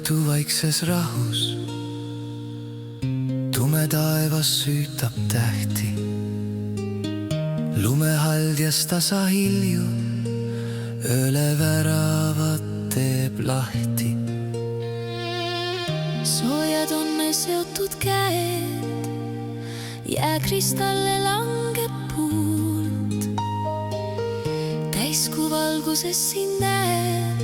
õhtu vaikses rahus, tume taevas süütab tähti. Lumehaldjas tasa hilju, ööle väravad teeb lahti. Soojad on me seotud käed, jääkristalle langeb puult. Täisku valguses sind näen,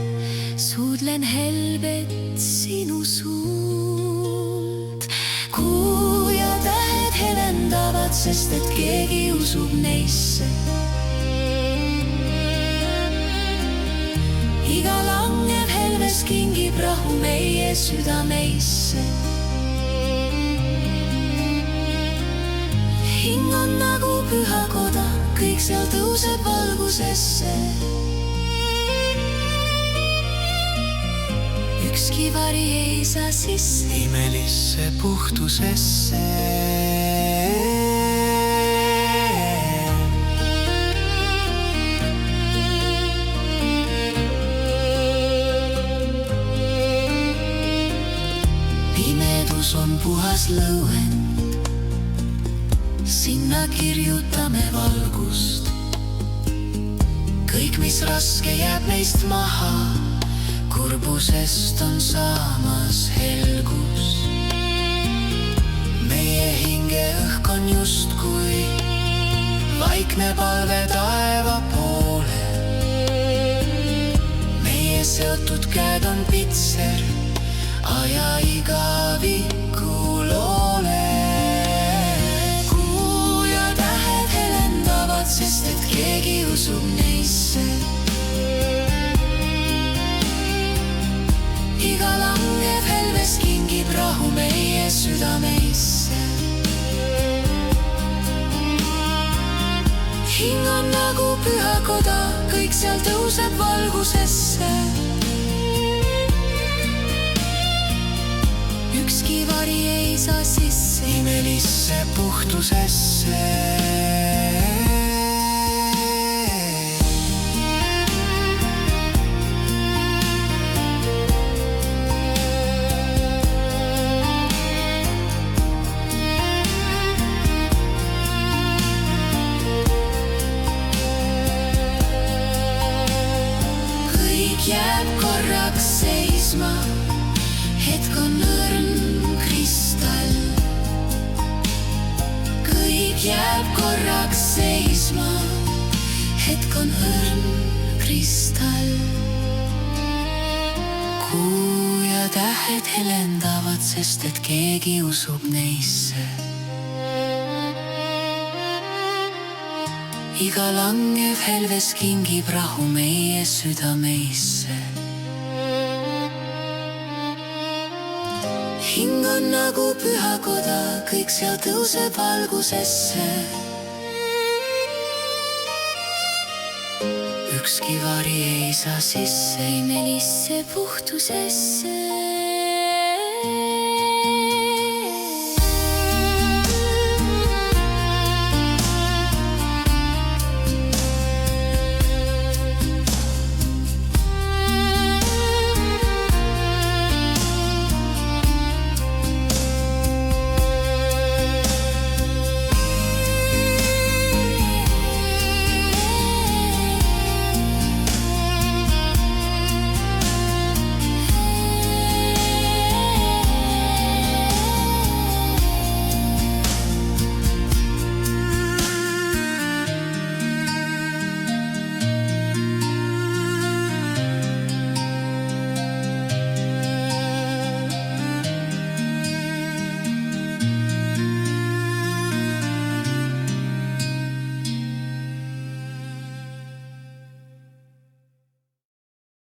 suudlen helvet sinu suult. Kuu ja tähed helendavad, sest et keegi usub neisse. Iga langev helves kingib rahu meie südameisse. Hing on nagu püha koda, kõik seal tõuseb valgusesse. Ükski vari ei saa sisse imelisse puhtusesse. Pimedus on puhas lõuend, sinna kirjutame valgust. Kõik, mis raske, jääb meist maha, kurbusest on saamas helgus. Meie hinge õhk on justkui vaikne palve taeva poole. Meie seotud käed on pitser aja igaviku loole. Kuu ja tähed helendavad, sest et keegi usub neisse. Iga langev helves kingib rahu meie südameisse. Hing on nagu püha koda, kõik seal tõuseb valgusesse. Ükski vari ei saa sisse imelisse puhtusesse. Jääb korraks seisma, hetk on õrn kristall. Kõik jääb korraks seisma, hetk on õrn kristall. Kuu ja tähed helendavad, sest et keegi usub neisse. Iga langev helves kingib rahu meie südameisse. Hing on nagu püha koda, kõik seal tõuseb valgusesse. Ükski vari ei saa sisse imelisse puhtusesse.